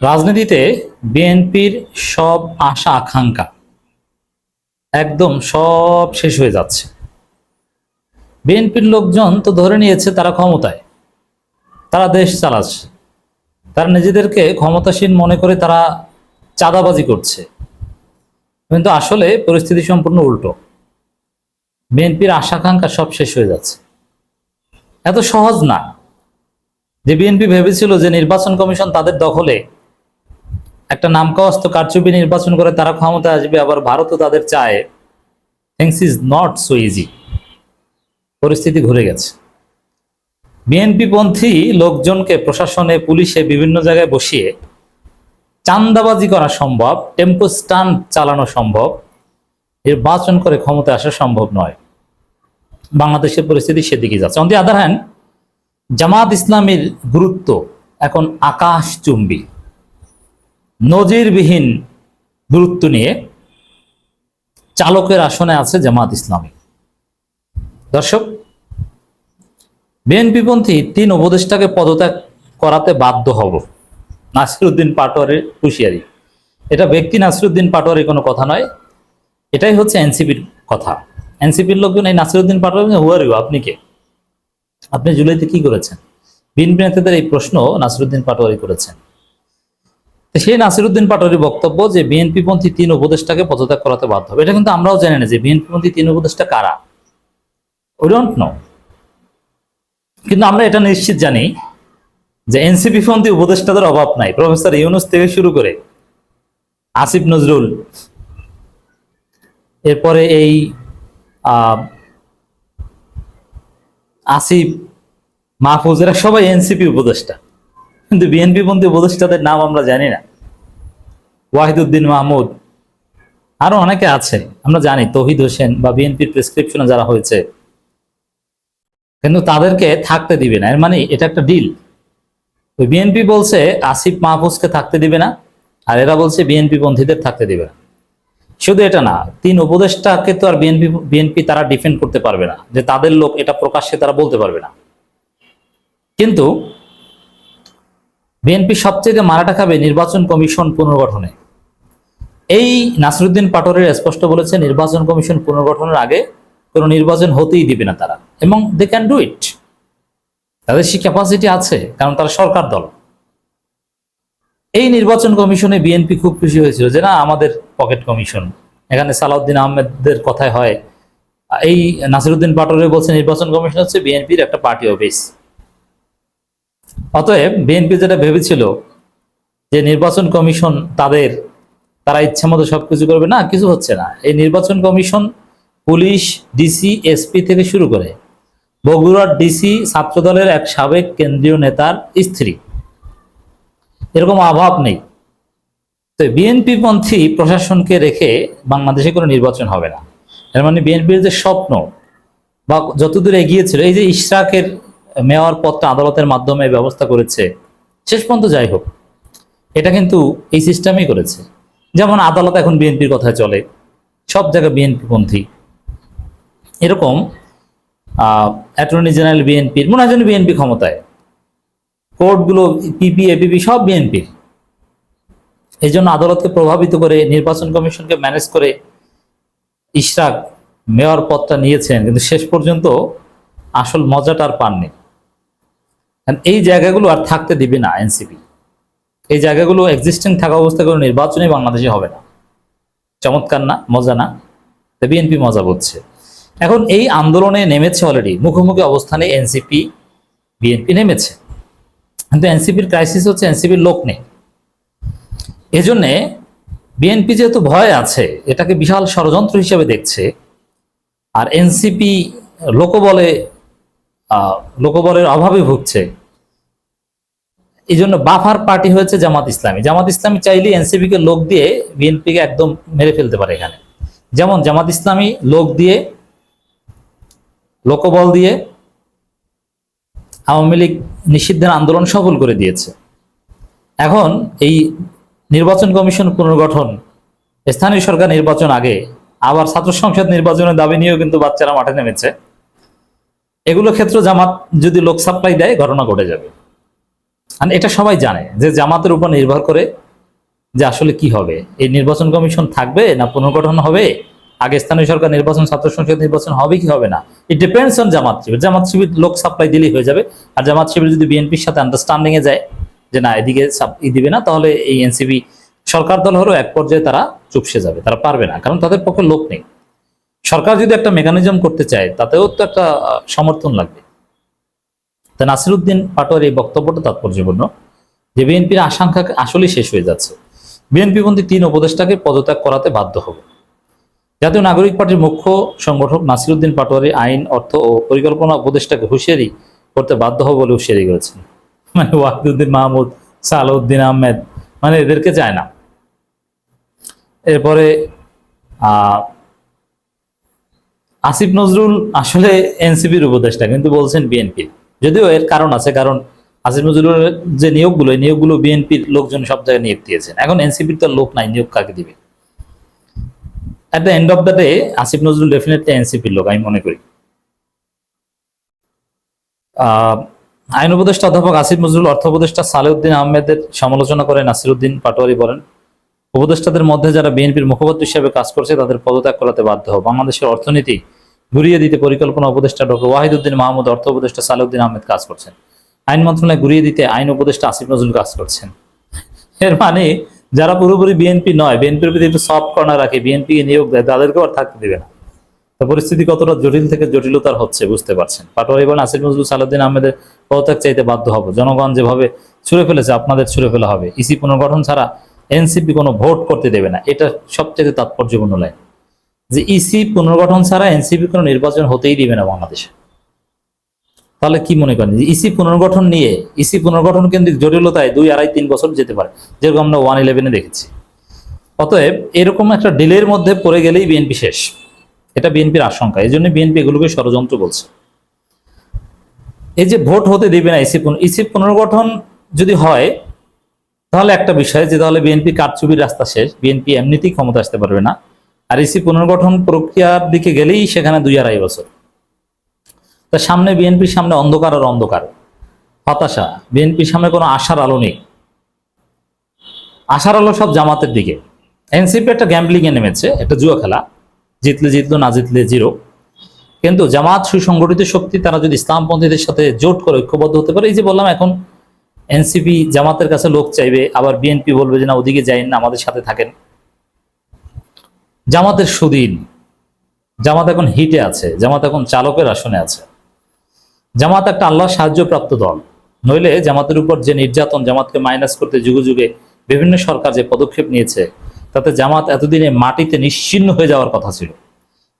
রাজনীতিতে বিএনপির সব আশা আকাঙ্ক্ষা একদম সব শেষ হয়ে যাচ্ছে। বিএনপির লোকজন তো ধরে নিয়েছে তারা ক্ষমতায়, তারা দেশ চালাচ্ছে, তারা নিজেদেরকে ক্ষমতাসীন মনে করে তারা চাঁদাবাজি করছে। কিন্তু আসলে পরিস্থিতি সম্পূর্ণ উল্টো। বিএনপির আশা আকাঙ্ক্ষা সব শেষ হয়ে যাচ্ছে। এত সহজ না যে বিএনপি ভেবেছিল যে নির্বাচন কমিশন তাদের দখলে, একটা নামকাওয়াস্ত কারচুপি নির্বাচন করে তারা ক্ষমতায় আসবে, আবার ভারতও তাদের চায়। Things is not so easy. পরিস্থিতি ঘুরে গেছে। বিএনপি পন্থী লোকজনকে প্রশাসনে, পুলিশে বিভিন্ন জায়গায় বসিয়ে চাঁদাবাজি করা সম্ভব, টেম্পো স্টান্ট চালানো সম্ভব, নির্বাচন করে ক্ষমতায় আসা সম্ভব নয়। বাংলাদেশের পরিস্থিতি সেদিকে যাচ্ছে। অন দি আদার হ্যান্ড, জামাত ইসলামীর গুরুত্ব এখন আকাশচুম্বী, নজিরবিহীন গুরুত্ব নিয়ে চালকের আসনে আছে জামাত ইসলামী। দর্শক, বিএনপিপন্থী 3 উপদেষ্টাকে পদত্যাগ করাতে বাধ্য হব, নাসিরউদ্দিন পাটোয়ারির হুঁশিয়ারি। এটা ব্যক্তি নাসিরউদ্দিন পাটোয়ারির কোনো কথা নয়, এটাই হচ্ছে এনসিপির কথা। এনসিপির লোকজন এই নাসিরউদ্দিন পাটোয়ারি, হুয়ার ইউ, আপনি কে? আপনি জুলাইতে কি করেছেন? বিএনপি নেতাদের এই প্রশ্ন নাসিরউদ্দিন পাটোয়ারি করেছেন। সেই নাসিরউদ্দিন পাটোয়ারির বক্তব্য যে বিএনপিপন্থী 3 উপদেষ্টাকে পদত্যাগ করাতে বাধ্য হবে। এটা কিন্তু আমরাও জানি না যে বিএনপিপন্থী 3 উপদেষ্টা কারা। We don't know. কিন্তু আমরা এটা নিশ্চিত জানি যে এনসিপি পন্থী উপদেষ্টাদের অভাব নাই। প্রফেসর ইউনূস থেকে শুরু করে আসিফ নজরুল, এরপরে এই আসিফ, মাহফুজ, এরা সবাই এনসিপি উপদেষ্টা। কিন্তু বিএনপি পন্থী উপদেষ্টাদের নাম আমরা জানি না। ওয়াহিদুদ্দিন মাহমুদ, আরো অনেকে আছে আমরা জানি, তৌহিদ হোসেন বা বিএনপির প্রেসক্রিপশনে যারা হয়েছে, কিন্তু তাদেরকে থাকতে দিবে না। এর মানে এটা একটা ডিল। ওই বিএনপি বলছে আসিফ মাহফুজকে থাকতে দিবে না, আর এরা বলছে বিএনপি পন্থীদের থাকতে দিবে না। শুধু এটা না, 3 উপদেষ্টাকে তো আর বিএনপি তারা ডিফেন্ড করতে পারবে না, যে তাদের লোক, এটা প্রকাশ্যে তারা বলতে পারবে না। কিন্তু বিএনপি সবচেয়ে মারাটা খাবে নির্বাচন কমিশন পুনর্গঠনে। এই নাসিরউদ্দিন পাটোয়ারি স্পষ্ট বলেছে নির্বাচন কমিশন পুনর্গঠনের আগে কোনো নির্বাচন হতেই দিবে না তারা, এবং দে ক্যান ডু ইট। তাদের সেই ক্যাপাসিটি আছে, কারণ তারা সরকার দল। এই নির্বাচন কমিশনে বিএনপি খুব খুশি হয়েছিল যে না, আমাদের পকেট কমিশন। এখানে সালাউদ্দিন আহমেদের কথায় হয়, এই নাসিরউদ্দিন পাটোয়ারি বলছে নির্বাচন কমিশন হচ্ছে বিএনপির একটা পার্টি অফিস। অতএব বিএনপি যেটা ভেবেছিল যে নির্বাচন কমিশন তারা ইচ্ছা মতো সবকিছু করবে, না, কিছু হচ্ছে না। এই নির্বাচন কমিশন পুলিশ, ডিসি, এসপি থেকে শুরু করে বগুড়ার ডিসি ছাত্রদলের এক সাবেক কেন্দ্রীয় নেতার স্ত্রী, এরকম অভাব নেই। তো বিএনপি পন্থী প্রশাসনকে রেখে বাংলাদেশে কোনো নির্বাচন হবে না। এর মানে বিএনপির যে স্বপ্ন বা যতদূর এগিয়েছিল, এই যে ইশরাকের মেয়র পদটা আদালতের মাধ্যমে ব্যবস্থা করেছে, শেষ পর্যন্ত যাই হোক, এটা কিন্তু এই সিস্টেমই করেছে। যেমন আদালত এখন বিএনপির কথায় চলে, সব জায়গায় বিএনপি পন্থী। এরকম অ্যাটর্নি জেনারেল বিএনপির, মনে হয় যেন বিএনপি ক্ষমতায়, কোর্টগুলো পিপি, এপিপি সব বিএনপির। এই জন্য আদালতকে প্রভাবিত করে নির্বাচন কমিশনকে ম্যানেজ করে ইশরাক মেয়র পদটা নিয়েছেন, কিন্তু শেষ পর্যন্ত আসল মজাটা আর পাননি। এই জায়গাগুলো আর থাকতে দিবে না এনসিপি। এই জায়গাগুলো এক্সিস্টিং থাকা অবস্থায় কোনো নির্বাচনই বাংলাদেশে হবে না। চমৎকার না? মজা না? বিএনপি মজা বুঝছে। এখন এই আন্দোলনে নেমেছে, অলরেডি মুখোমুখি অবস্থানে এনসিপি বিএনপি নেমেছে। কিন্তু এনসিপির ক্রাইসিস হচ্ছে এনসিপির লোক নেই। এজন্যে বিএনপি যেহেতু ভয় আছে, এটাকে বিশাল ষড়যন্ত্র হিসেবে দেখছে। আর এনসিপি লোকবলের অভাবে ভুগছে। এই জন্য বাফার পার্টি হয়েছে জামাত ইসলামী। জামাত ইসলামী চাইলে এনসিপি কে লোক দিয়ে বিএনপিকে একদম মেরে ফেলতে পারে এখানে। যেমন জামাত ইসলামী লোক দিয়ে, লোকবল দিয়ে আওয়ামী লীগ নিষিদ্ধের আন্দোলন সফল করে দিয়েছে। এখন এই নির্বাচন কমিশন পুনর্গঠন, স্থানীয় সরকার নির্বাচন আগে, আবার ছাত্র সংসদ নির্বাচনের দাবি নিয়েও কিন্তু বাচ্চারা মাঠে নেমেছে। এগুলো ক্ষেত্রে জামাত যদি লোক সাপ্লাই দেয়, ঘটনা ঘটে যাবে। আর এটা সবাই জানে যে জামাতের উপর নির্ভর করে যে আসলে কি হবে, এই নির্বাচন কমিশন থাকবে না পুনর্গঠন হবে, আগে স্থানীয় সরকার নির্বাচন, ছাত্র সংসদ নির্বাচন হবে কি হবে না, it depends on Jamaat Shibir. Jamaat Shibir লোক সাপ্লাই দিলেই হয়ে যাবে। আর জামাত শিবির যদি বিএনপির সাথে আন্ডারস্ট্যান্ডিং এ যায় যে না এদিকে দিবে না, তাহলে এই এনসিপি সরকার দল হলেও এক পর্যায়ে তারা চুপসে যাবে, তারা পারবে না, কারণ তাদের পক্ষে লোক নেই। সরকার যদি একটা মেকানিজম করতে চায় তাতেও তো একটা সমর্থন লাগবে। তা নাসিরউদ্দিন পাটোয়ারির এই বক্তব্যটা তাৎপর্যপূর্ণ যে বিএনপির আশঙ্কা আসলেই শেষ হয়ে যাচ্ছে। বিএনপিপন্থী 3 উপদেষ্টাকে পদত্যাগ করাতে বাধ্য হবে। জাতীয় নাগরিক পার্টির মুখ্য সংগঠক নাসিরউদ্দিন পাটোয়ারি আইন, অর্থ ও পরিকল্পনা উপদেষ্টাকে হুঁশিয়ারি করতে বাধ্য হবে বলে হুঁশিয়ারি করেছেন। মানে ওয়াহিদুদ্দিন মাহমুদ, সালাউদ্দিন আহমেদ, মানে এদেরকে চায় না। এরপরে আসিফ নজরুল আসলে এনসিপির উপদেষ্টা, কিন্তু বলছেন বিএনপির, যদিও এর কারণ আছে, কারণ আসিফ নজরুলের যে নিয়োগগুলো, এই নিয়োগগুলো বিএনপির লোকজন সব জায়গায় নিয়োগ দিয়েছেন। এখন এনসিপির তো লোক নাই, নিয়োগ কাকে দিবে? At the end of the day Asif Nazrul definitely এনসিপির লোক, আমি মনে করি। আইন উপদেষ্টা অধ্যাপক আসিফ নজরুল, অর্থ উপদেষ্টা সালেউদ্দিন আহমেদের সমালোচনা করে নাসিরউদ্দিন পাটোয়ারি বলেন, উপদেষ্টাদের মধ্যে যারা বিএনপির মুখপাত্র হিসেবে কাজ করছে তাদের পদত্যাগ করাতে বাধ্য হবে। বাংলাদেশের অর্থনীতি ঘুরিয়ে দিতে পরিকল্পনা উপদেষ্টা ডক্টর ওয়াহিদুদ্দিন মাহমুদ, অর্থ উপদেষ্টা সালেউদ্দিন আহমেদ কাজ করছেন। আইন মন্ত্রণালয় ঘুরিয়ে দিতে আইন উপদেষ্টা আসিফ নজরুল কাজ করছেন। এর মানে যারা পুরোপুরি বিএনপি নয়, বিএনপির প্রতি একটু সফট কর্নার রাখে, বিএনপিকে নিয়োগ দেয়, তাদেরকেও আর থাকতে দেবে না। তো পরিস্থিতি কতটা জটিল থেকে জটিলতার হচ্ছে বুঝতে পারছেন। পাটোয়ারি বলেন, আসিফ নজরুল সালেউদ্দিন আহমেদের পদত্যাগ চাইতে বাধ্য হব। জনগণ যেভাবে ছুড়ে ফেলেছে আপনাদের ছুড়ে ফেলা হবে। ইসি পুনর্গঠন ছাড়া এনসিপি কোনো ভোট করতে দেবে না। এটা সবচেয়ে তাৎপর্যপূর্ণ লাইন, যে ইসি পুনর্গঠন ছাড়া এনসিপি কোনো নির্বাচন হতেই দিবে না বাংলাদেশে। তাহলে কি মনে করেন ইসি পুনর্গঠন নিয়ে, ইসি পুনর্গঠন কেন্দ্রিক জটিলতায় 2, 2.5, 3 বছর যেতে পারে, যেরকম আমরা 111-এ দেখেছি। অতএব এরকম একটা ডিলের মধ্যে পড়ে গেলেই বিএনপি শেষ, এটা বিএনপির আশঙ্কা। এই জন্য বিএনপি এগুলোকে ষড়যন্ত্র বলছে। এই যে ভোট হতে দিবে না ইসি পুনর্গঠন যদি হয়, তাহলে একটা বিষয় যে তাহলে বিএনপি কারচুপির রাস্তা শেষ, বিএনপি এমনিতেই ক্ষমতা আসতে পারবে না। আর ইসি পুনর্গঠন প্রক্রিয়ার দিকে গেলেই সেখানে 2, 2.5 বছর। তা সামনে বিএনপির সামনে অন্ধকার আর অন্ধকার, হতাশা। বিএনপির সামনে কোনো আশার আলো নেই, আশার আলো সব জামাতের দিকে। এনসিপি একটা গ্যাম্বলিং এ নেমেছে, একটা জুয়া খেলা, জিতলে জিতলো, না জিতলে জিরো। কিন্তু জামাত সুসংগঠিত শক্তি, তারা যদি ইসলামপন্থীদের সাথে জোট করে ঐক্যবদ্ধ হতে পারে, এই যে বললাম এখন এনসিপি জামাতের কাছে লোক চাইবে, আবার বিএনপি বলবে যে না ওদিকে যাইন না, আমাদের সাথে থাকেন। জামাতের সুদিন, জামাত এখন হিটে আছে, জামাত এখন চালকের আসনে আছে। জামাত একটা আল্লাহর সাহায্যপ্রাপ্ত দল, নইলে জামাতের উপর যে নির্যাতন, জামাতকে মাইনাস করতে যুগে যুগে বিভিন্ন সরকার যে পদক্ষেপ নিয়েছে, তাতে জামাত এতদিনে মাটিতে নিশ্চিহ্ন হয়ে যাওয়ার কথা ছিল।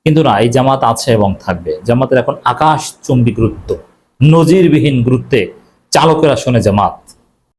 কিন্তু না, এই জামাত আছে এবং থাকবে। জামাতের এখন আকাশচুম্বী গুরুত্ব, নজিরবিহীন গুরুত্বে চালকের আসনে জামাত।